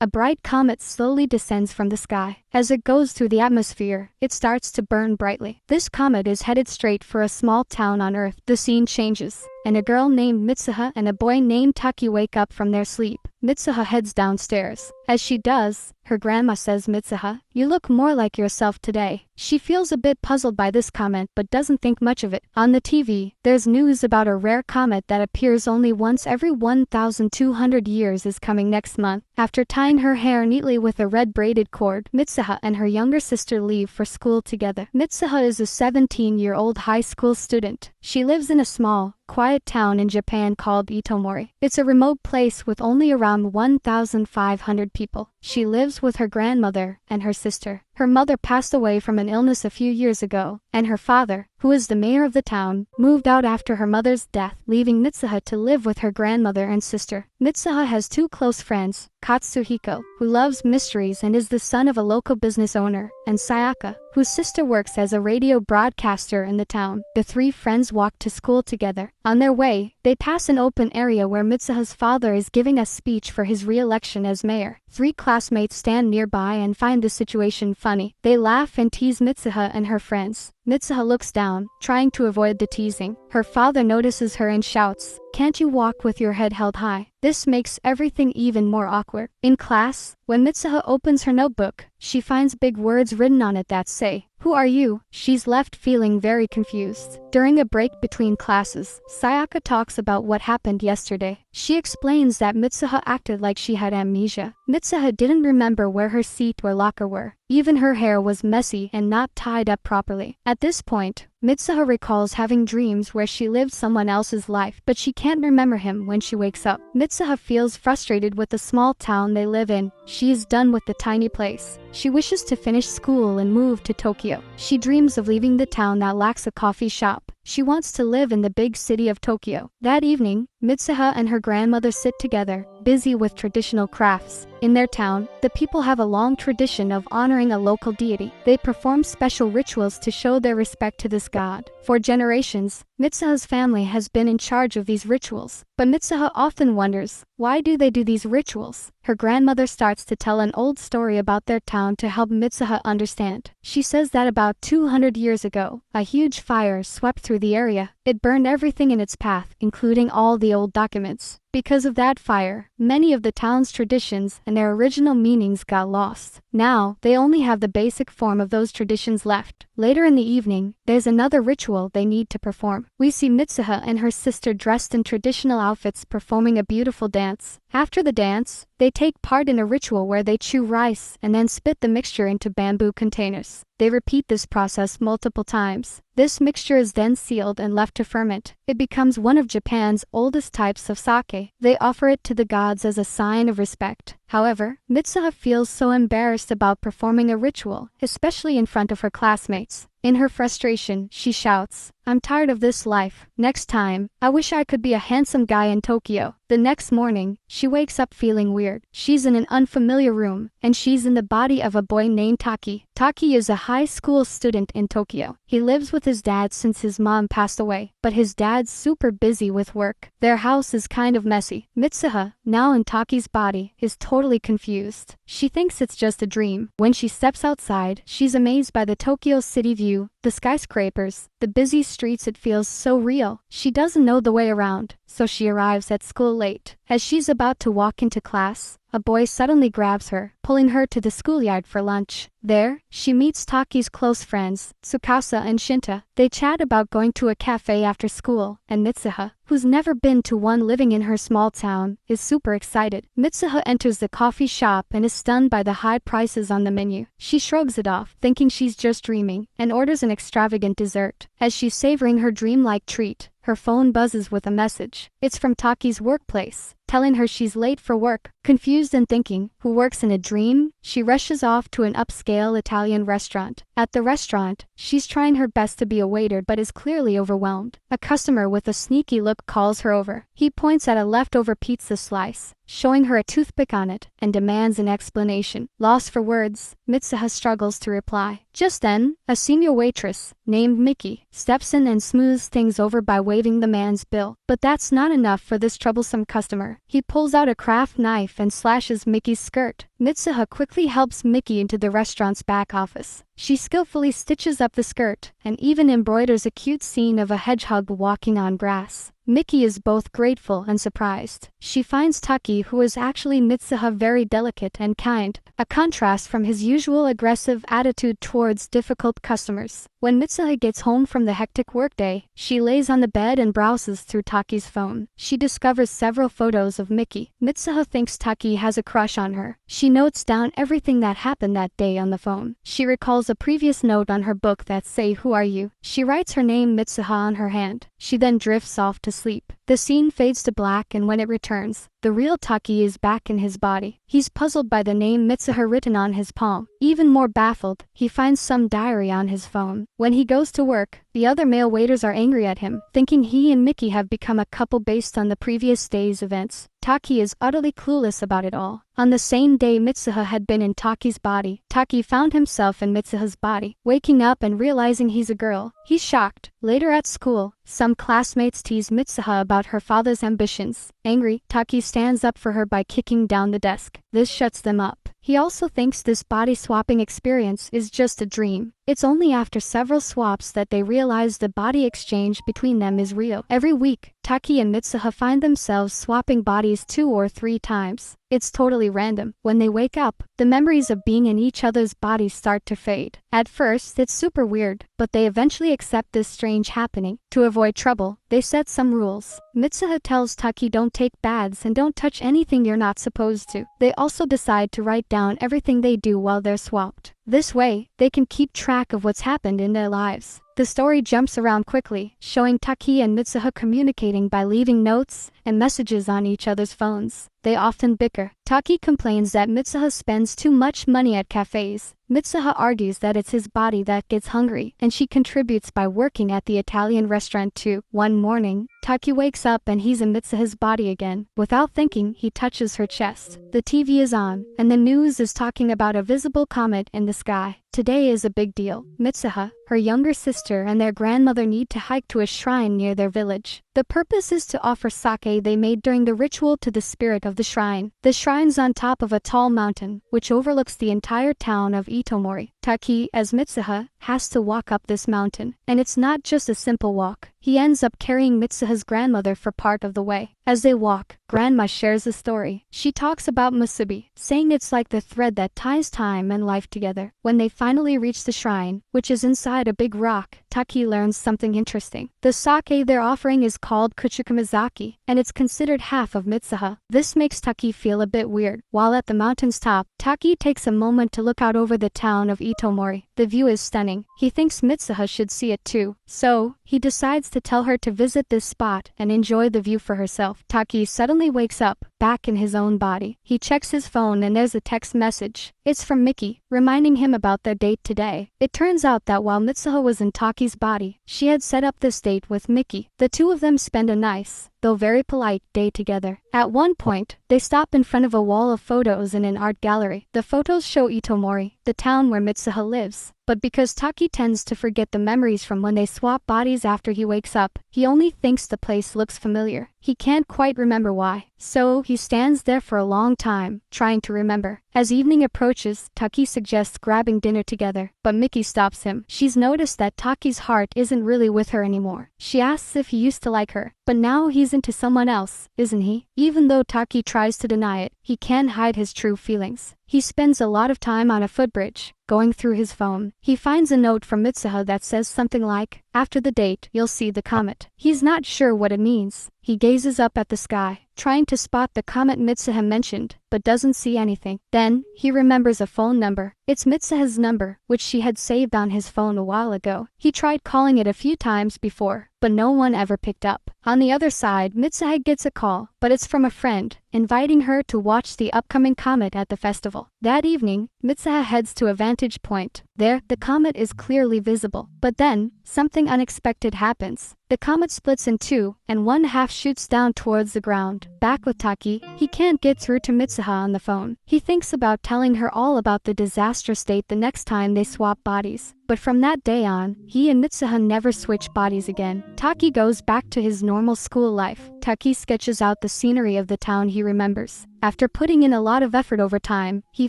a bright comet slowly descends from the sky. As it goes through the atmosphere, it starts to burn brightly. This comet is headed straight for a small town on Earth. The scene changes, and a girl named Mitsuha and a boy named Taki wake up from their sleep. Mitsuha heads downstairs. As she does, her grandma says, "Mitsuha, you look more like yourself today." She feels a bit puzzled by this comment but doesn't think much of it. On the TV, there's news about a rare comet that appears only once every 1,200 years is coming next month. After tying her hair neatly with a red braided cord, Mitsuha and her younger sister leave for school together. Mitsuha is a 17-year-old high school student. She lives in a small, quiet town in Japan called Itomori. It's a remote place with only around 1,500 people. She lives with her grandmother and her sister. Her mother passed away from an illness a few years ago, and her father, who is the mayor of the town, moved out after her mother's death, leaving Mitsuha to live with her grandmother and sister. Mitsuha has two close friends, Katsuhiko, who loves mysteries and is the son of a local business owner, and Sayaka, whose sister works as a radio broadcaster in the town. The three friends walk to school together. On their way, they pass an open area where Mitsuha's father is giving a speech for his re-election as mayor. Three classmates stand nearby and find the situation funny. They laugh and tease Mitsuha and her friends. Mitsuha looks down, trying to avoid the teasing. Her father notices her and shouts, "Can't you walk with your head held high?" This makes everything even more awkward. In class, when Mitsuha opens her notebook, she finds big words written on it that say, "Who are you?" She's left feeling very confused. During a break between classes, Sayaka talks about what happened yesterday. She explains that Mitsuha acted like she had amnesia. Mitsuha didn't remember where her seat or locker were. Even her hair was messy and not tied up properly. At this point, Mitsuha recalls having dreams where she lived someone else's life, but she can't remember him when she wakes up. Mitsuha feels frustrated with the small town they live in. She is done with the tiny place. She wishes to finish school and move to Tokyo. She dreams of leaving the town that lacks a coffee shop. She wants to live in the big city of Tokyo. That evening, Mitsuha and her grandmother sit together, busy with traditional crafts. In their town, the people have a long tradition of honoring a local deity. They perform special rituals to show their respect to this god. For generations, Mitsuha's family has been in charge of these rituals. But Mitsuha often wonders, why do they do these rituals? Her grandmother starts to tell an old story about their town to help Mitsuha understand. She says that about 200 years ago, a huge fire swept through the area. It burned everything in its path, including all the old documents. Because of that fire, many of the town's traditions and their original meanings got lost. Now, they only have the basic form of those traditions left. Later in the evening, there's another ritual they need to perform. We see Mitsuha and her sister dressed in traditional outfits performing a beautiful dance. After the dance, they take part in a ritual where they chew rice and then spit the mixture into bamboo containers. They repeat this process multiple times. This mixture is then sealed and left to ferment. It becomes one of Japan's oldest types of sake. They offer it to the gods as a sign of respect. However, Mitsuha feels so embarrassed about performing a ritual, especially in front of her classmates. In her frustration, she shouts, "I'm tired of this life. Next time, I wish I could be a handsome guy in Tokyo." The next morning, she wakes up feeling weird. She's in an unfamiliar room, and she's in the body of a boy named Taki. Taki is a high school student in Tokyo. He lives with his dad since his mom passed away, but his dad's super busy with work. Their house is kind of messy. Mitsuha, now in Taki's body, is totally confused. She thinks it's just a dream. When she steps outside, she's amazed by the Tokyo city view, the skyscrapers, the busy streets. It feels so real. She doesn't know the way around, so she arrives at school late. As she's about to walk into class, a boy suddenly grabs her, pulling her to the schoolyard for lunch. There, she meets Taki's close friends, Tsukasa and Shinta. They chat about going to a cafe after school, and Mitsuha, who's never been to one living in her small town, is super excited. Mitsuha enters the coffee shop and is stunned by the high prices on the menu. She shrugs it off, thinking she's just dreaming, and orders an extravagant dessert. As she's savoring her dreamlike treat, her phone buzzes with a message. It's from Taki's workplace, telling her she's late for work. Confused and thinking, who works in a dream? She rushes off to an upscale Italian restaurant. At the restaurant, she's trying her best to be a waiter but is clearly overwhelmed. A customer with a sneaky look calls her over. He points at a leftover pizza slice, showing her a toothpick on it, and demands an explanation. Lost for words, Mitsuha struggles to reply. Just then, a senior waitress, named Miki, steps in and smooths things over by waving the man's bill. But that's not enough for this troublesome customer. her. He pulls out a craft knife and slashes Mickey's skirt. Mitsuha quickly helps Mickey into the restaurant's back office. She skillfully stitches up the skirt and even embroiders a cute scene of a hedgehog walking on grass. Mickey is both grateful and surprised. She finds Taki, who is actually Mitsuha, very delicate and kind, a contrast from his usual aggressive attitude towards difficult customers. When Mitsuha gets home from the hectic workday, she lays on the bed and browses through Taki's phone. She discovers several photos of Mickey. Mitsuha thinks Taki has a crush on her. She notes down everything that happened that day on the phone. She recalls a previous note on her book that say, "Who are you?" She writes her name Mitsuha on her hand. She then drifts off to sleep. The scene fades to black, and when it returns, the real Taki is back in his body. He's puzzled by the name Mitsuha written on his palm. Even more baffled, he finds some diary on his phone. When he goes to work, the other male waiters are angry at him, thinking he and Mickey have become a couple based on the previous day's events. Taki is utterly clueless about it all. On the same day Mitsuha had been in Taki's body, Taki found himself in Mitsuha's body. Waking up and realizing he's a girl, he's shocked. Later at school, some classmates tease Mitsuha about her father's ambitions. Angry, Taki stands up for her by kicking down the desk. This shuts them up. He also thinks this body-swapping experience is just a dream. It's only after several swaps that they realize the body exchange between them is real. Every week, Taki and Mitsuha find themselves swapping bodies 2 or 3 times. It's totally random. When they wake up, the memories of being in each other's bodies start to fade. At first, it's super weird, but they eventually accept this strange happening. To avoid trouble, they set some rules. Mitsuha tells Taki don't take baths and don't touch anything you're not supposed to. They also decide to write down everything they do while they're swapped. This way, they can keep track of what's happened in their lives. The story jumps around quickly, showing Taki and Mitsuha communicating by leaving notes and messages on each other's phones. They often bicker. Taki complains that Mitsuha spends too much money at cafes. Mitsuha argues that it's his body that gets hungry, and she contributes by working at the Italian restaurant too. One morning, Taki wakes up and he's in Mitsuha's body again. Without thinking, he touches her chest. The TV is on, and the news is talking about a visible comet in the sky. Today is a big deal. Mitsuha, her younger sister, and their grandmother need to hike to a shrine near their village. The purpose is to offer sake they made during the ritual to the spirit of the shrine. The shrine's on top of a tall mountain, which overlooks the entire town of Itomori. Taki, as Mitsuha, has to walk up this mountain, and it's not just a simple walk. He ends up carrying Mitsuha's grandmother for part of the way. As they walk, Grandma shares a story. She talks about musubi, saying it's like the thread that ties time and life together. When they finally reach the shrine, which is inside a big rock, Taki learns something interesting. The sake they're offering is called Kuchikamizaki, and it's considered half of Mitsuha. This makes Taki feel a bit weird. While at the mountain's top, Taki takes a moment to look out over the town of Itomori. The view is stunning. He thinks Mitsuha should see it too. So, he decides to tell her to visit this spot and enjoy the view for herself. Taki suddenly wakes up, back in his own body. He checks his phone and there's a text message. It's from Mickey, reminding him about their date today. It turns out that while Mitsuha was in Taki's body, she had set up this date with Mickey. The two of them spend a nice, though very polite, day together. At one point, they stop in front of a wall of photos in an art gallery. The photos show Itomori, the town where Mitsuha lives. But because Taki tends to forget the memories from when they swap bodies after he wakes up, he only thinks the place looks familiar. He can't quite remember why. So, he stands there for a long time, trying to remember. As evening approaches, Taki suggests grabbing dinner together, but Mickey stops him. She's noticed that Taki's heart isn't really with her anymore. She asks if he used to like her, but now he's into someone else, isn't he? Even though Taki tries to deny it, he can't hide his true feelings. He spends a lot of time on a footbridge, going through his phone. He finds a note from Mitsuha that says something like, "After the date, you'll see the comet." He's not sure what it means. He gazes up at the sky, trying to spot the comet Mitsuha mentioned, but doesn't see anything. Then, he remembers a phone number. It's Mitsuha's number, which she had saved on his phone a while ago. He tried calling it a few times before, but no one ever picked up. On the other side, Mitsuha gets a call, but it's from a friend, inviting her to watch the upcoming comet at the festival. That evening, Mitsuha heads to a vantage point. There, the comet is clearly visible. But then, something unexpected happens. The comet splits in two, and one half shoots down towards the ground. Back with Taki, he can't get through to Mitsuha on the phone. He thinks about telling her all about the disastrous date the next time they swap bodies. But from that day on, he and Mitsuha never switch bodies again. Taki goes back to his normal school life. Taki sketches out the scenery of the town he remembers. After putting in a lot of effort over time, he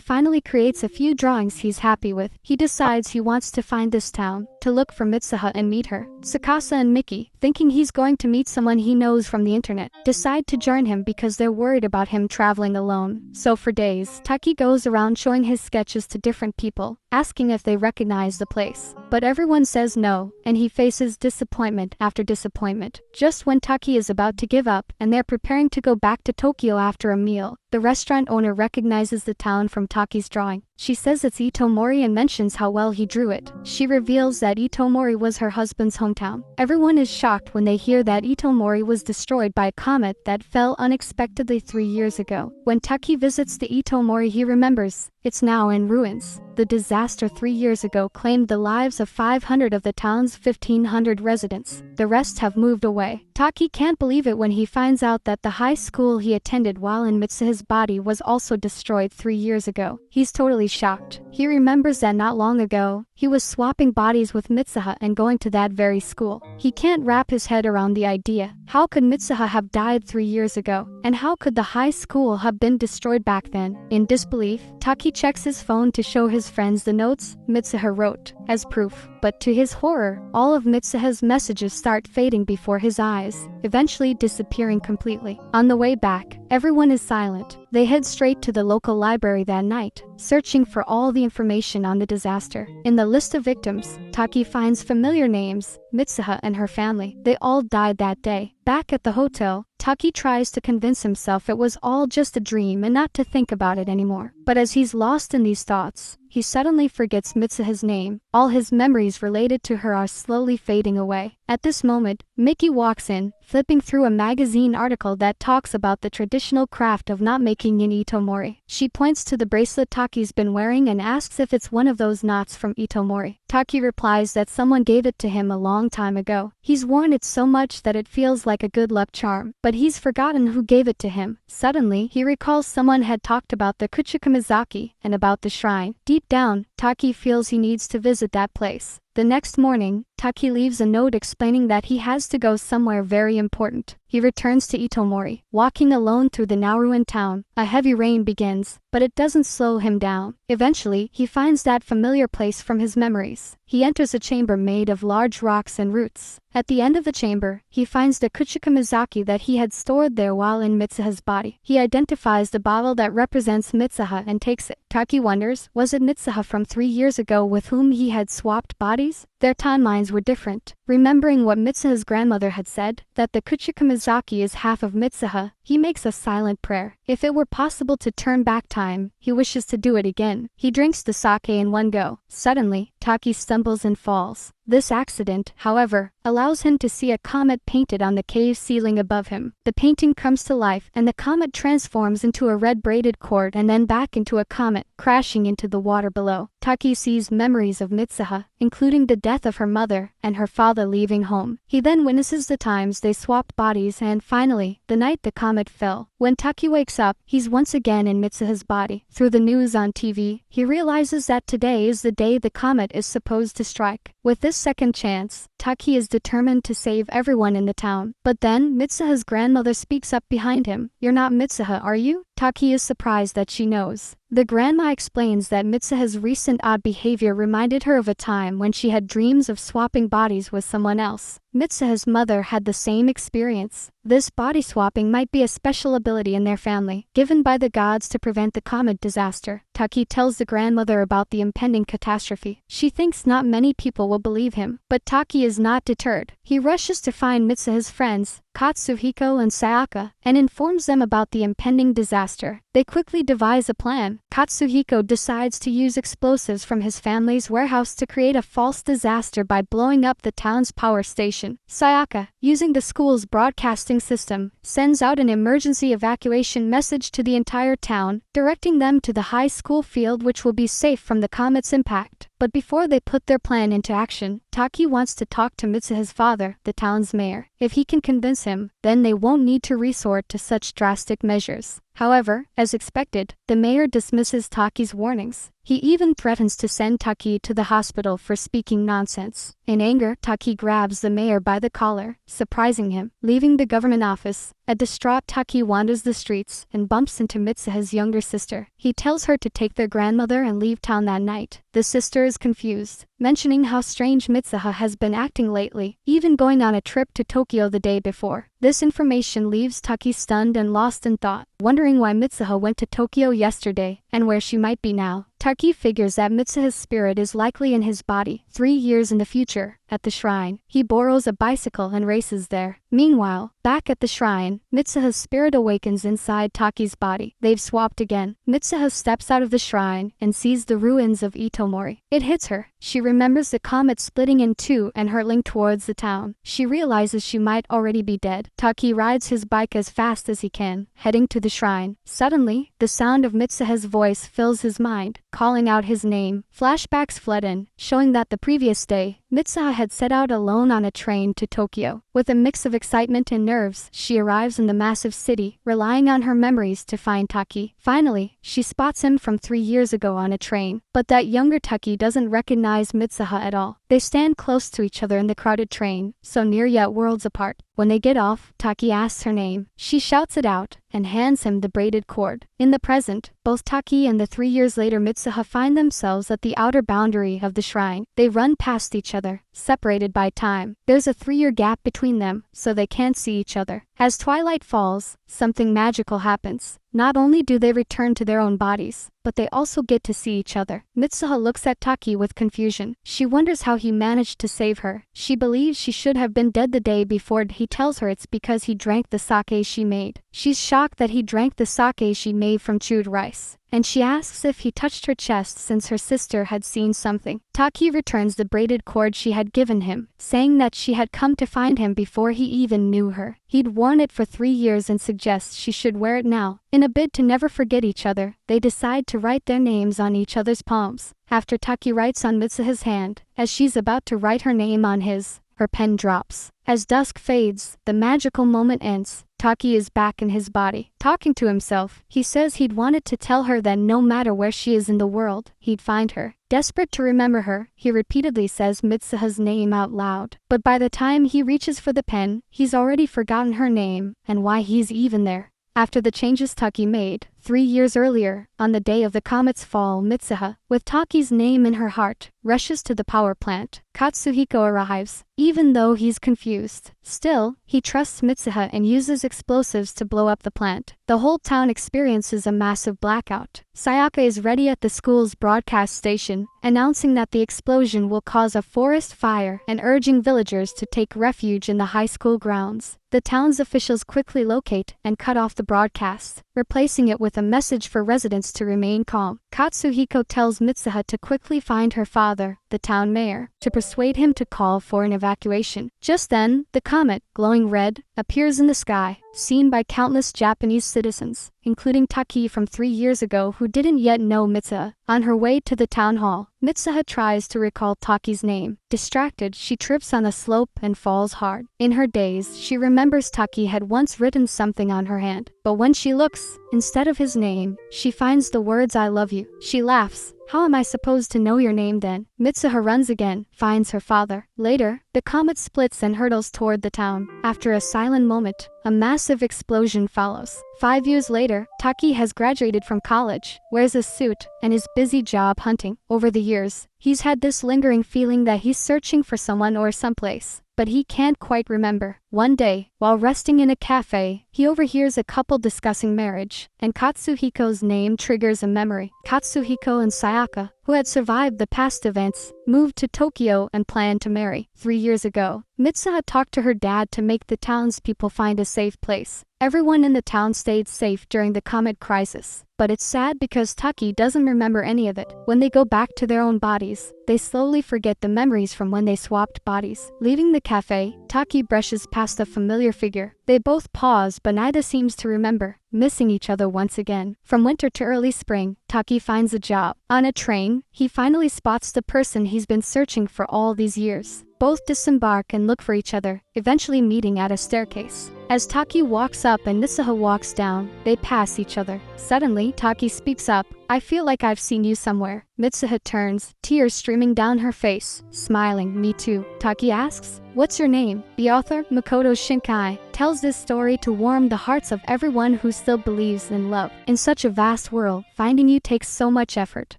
finally creates a few drawings he's happy with. He decides he wants to find this town, to look for Mitsuha and meet her. Tsukasa and Miki, thinking he's going to meet someone he knows from the internet, decide to join him because they're worried about him traveling alone. So for days, Taki goes around showing his sketches to different people, asking if they recognize the place. But everyone says no, and he faces disappointment after disappointment. Just when Taki is about to give up and they're preparing to go back to Tokyo after a meal, the restaurant owner recognizes the town from Taki's drawing. She says it's Itomori and mentions how well he drew it. She reveals that Itomori was her husband's hometown. Everyone is shocked when they hear that Itomori was destroyed by a comet that fell unexpectedly 3 years ago. When Taki visits the Itomori he remembers, it's now in ruins. The disaster 3 years ago claimed the lives of 500 of the town's 1,500 residents. The rest have moved away. Taki can't believe it when he finds out that the high school he attended while in Mitsuha's body was also destroyed 3 years ago. He's totally shocked. He remembers that not long ago, he was swapping bodies with Mitsuha and going to that very school. He can't wrap his head around the idea. How could Mitsuha have died 3 years ago? And how could the high school have been destroyed back then? In disbelief, Taki checks his phone to show his friends the notes Mitsuha wrote as proof. But to his horror, all of Mitsuha's messages start fading before his eyes, eventually disappearing completely. On the way back, everyone is silent. They head straight to the local library that night, searching for all the information on the disaster. In the list of victims, Taki finds familiar names, Mitsuha and her family. They all died that day. Back at the hotel, Taki tries to convince himself it was all just a dream and not to think about it anymore. But as he's lost in these thoughts, he suddenly forgets Mitsuha's name. All his memories related to her are slowly fading away. At this moment, Miki walks in, flipping through a magazine article that talks about the traditional craft of knot making in Itomori. She points to the bracelet Taki's been wearing and asks if it's one of those knots from Itomori. Taki replies that someone gave it to him a long time ago. He's worn it so much that it feels like a good luck charm, but he's forgotten who gave it to him. Suddenly, he recalls someone had talked about the Kuchikamizaki and about the shrine. Deep down, Taki feels he needs to visit that place. The next morning, Taki leaves a note explaining that he has to go somewhere very important. He returns to Itomori, walking alone through the now ruined town. A heavy rain begins, but it doesn't slow him down. Eventually, he finds that familiar place from his memories. He enters a chamber made of large rocks and roots. At the end of the chamber, he finds the Kuchikamizaki that he had stored there while in Mitsuha's body. He identifies the bottle that represents Mitsuha and takes it. Taki wonders, was it Mitsuha from 3 years ago with whom he had swapped bodies? Their timelines were different. Remembering what Mitsuha's grandmother had said, that the Kuchikamizaki is half of Mitsuha, he makes a silent prayer. If it were possible to turn back time, he wishes to do it again. He drinks the sake in one go. Suddenly, Taki stumbles and falls. This accident, however, allows him to see a comet painted on the cave ceiling above him. The painting comes to life and the comet transforms into a red braided cord and then back into a comet, crashing into the water below. Taki sees memories of Mitsuha, including the death of her mother and her father leaving home. He then witnesses the times they swapped bodies and finally, the night the comet fell. When Taki wakes up, he's once again in Mitsuha's body. Through the news on TV, he realizes that today is the day the comet is supposed to strike. With this second chance, Taki is determined to save everyone in the town. But then, Mitsuha's grandmother speaks up behind him. "You're not Mitsuha, are you?" Taki is surprised that she knows. The grandma explains that Mitsuha's recent odd behavior reminded her of a time when she had dreams of swapping bodies with someone else. Mitsuha's mother had the same experience. This body swapping might be a special ability in their family, given by the gods to prevent the comet disaster. Taki tells the grandmother about the impending catastrophe. She thinks not many people will believe him, but Taki is not deterred. He rushes to find Mitsuha's friends, Katsuhiko and Sayaka, and informs them about the impending disaster. They quickly devise a plan. Katsuhiko decides to use explosives from his family's warehouse to create a false disaster by blowing up the town's power station. Sayaka, using the school's broadcasting system, sends out an emergency evacuation message to the entire town, directing them to the high school field which will be safe from the comet's impact. But before they put their plan into action, Taki wants to talk to Mitsuha's father, the town's mayor. If he can convince him, then they won't need to resort to such drastic measures. However, as expected, the mayor dismisses Taki's warnings. He even threatens to send Taki to the hospital for speaking nonsense. In anger, Taki grabs the mayor by the collar, surprising him. Leaving the government office, a distraught Taki wanders the streets and bumps into Mitsuha's younger sister. He tells her to take their grandmother and leave town that night. The sister is confused, mentioning how strange Mitsuha has been acting lately, even going on a trip to Tokyo the day before. This information leaves Taki stunned and lost in thought, wondering why Mitsuha went to Tokyo yesterday and where she might be now. Taki figures that Mitsuha's spirit is likely in his body. 3 years in the future, at the shrine, he borrows a bicycle and races there. Meanwhile, back at the shrine, Mitsuha's spirit awakens inside Taki's body. They've swapped again. Mitsuha steps out of the shrine and sees the ruins of Itomori. It hits her. She remembers the comet splitting in two and hurtling towards the town. She realizes she might already be dead. Taki rides his bike as fast as he can, heading to the shrine. Suddenly, the sound of Mitsuha's voice fills his mind, calling out his name. Flashbacks flood in, showing that the previous day, Mitsuha had set out alone on a train to Tokyo. With a mix of excitement and nerves, she arrives in the massive city, relying on her memories to find Taki. Finally, she spots him from 3 years ago on a train, but that younger Taki doesn't recognize Mitsuha at all. They stand close to each other in the crowded train, so near yet worlds apart. When they get off, Taki asks her name. She shouts it out and hands him the braided cord. In the present, both Taki and the 3 years later Mitsuha find themselves at the outer boundary of the shrine. They run past each other, separated by time. There's a 3-year gap between them, so they can't see each other. As twilight falls, something magical happens. Not only do they return to their own bodies, but they also get to see each other. Mitsuha looks at Taki with confusion. She wonders how he managed to save her. She believes she should have been dead the day before. He tells her it's because he drank the sake she made. She's shocked that he drank the sake she made from chewed rice, and she asks if he touched her chest since her sister had seen something. Taki returns the braided cord she had given him, saying that she had come to find him before he even knew her. He'd worn it for 3 years and suggests she should wear it now. In a bid to never forget each other, they decide to write their names on each other's palms. After Taki writes on Mitsuha's hand, as she's about to write her name on his, her pen drops. As dusk fades, the magical moment ends. Taki is back in his body. Talking to himself, he says he'd wanted to tell her that no matter where she is in the world, he'd find her. Desperate to remember her, he repeatedly says Mitsuha's name out loud. But by the time he reaches for the pen, he's already forgotten her name and why he's even there. After the changes Taki made, 3 years earlier, on the day of the comet's fall, Mitsuha, with Taki's name in her heart, rushes to the power plant. Katsuhiko arrives, even though he's confused. Still, he trusts Mitsuha and uses explosives to blow up the plant. The whole town experiences a massive blackout. Sayaka is ready at the school's broadcast station, announcing that the explosion will cause a forest fire and urging villagers to take refuge in the high school grounds. The town's officials quickly locate and cut off the broadcast, replacing it with a message for residents to remain calm. Katsuhiko tells Mitsuha to quickly find her father, the town mayor, to persuade him to call for an evacuation. Just then, the comet, glowing red, appears in the sky, seen by countless Japanese citizens, including Taki from 3 years ago who didn't yet know Mitsuha. On her way to the town hall, Mitsuha tries to recall Taki's name. Distracted, she trips on a slope and falls hard. In her daze, she remembers Taki had once written something on her hand, but when she looks, instead of his name, she finds the words "I love you." She laughs. How am I supposed to know your name then? Mitsuha runs again, finds her father. Later, the comet splits and hurtles toward the town. After a silent moment, a massive explosion follows. 5 years later, Taki has graduated from college, wears a suit, and is busy job hunting. Over the years, he's had this lingering feeling that he's searching for someone or someplace, but he can't quite remember. One day, while resting in a cafe, he overhears a couple discussing marriage, and Katsuhiko's name triggers a memory. Katsuhiko and Sayaka, who had survived the past events, moved to Tokyo and planned to marry. 3 years ago, Mitsuha talked to her dad to make the townspeople find a safe place. Everyone in the town stayed safe during the comet crisis. But it's sad because Taki doesn't remember any of it. When they go back to their own bodies, they slowly forget the memories from when they swapped bodies. Leaving the cafe, Taki brushes past a familiar figure. They both pause, but neither seems to remember, missing each other once again. From winter to early spring, Taki finds a job. On a train, he finally spots the person he's been searching for all these years. Both disembark and look for each other, eventually meeting at a staircase. As Taki walks up and Mitsuha walks down, they pass each other. Suddenly, Taki speaks up, "I feel like I've seen you somewhere." Mitsuha turns, tears streaming down her face, smiling, "Me too." Taki asks, "What's your name?" The author, Makoto Shinkai, tells this story to warm the hearts of everyone who still believes in love. In such a vast world, finding you takes so much effort.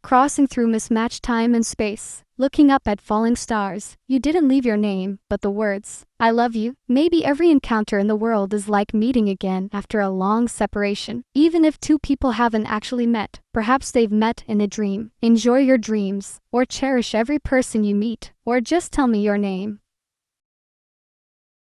Crossing through mismatched time and space, looking up at falling stars, you didn't leave your name, but the words, "I love you." Maybe every encounter in the world is like meeting again after a long separation. Even if two people haven't actually met, perhaps they've met in a dream. Enjoy your dreams, or cherish every person you meet, or just tell me your name.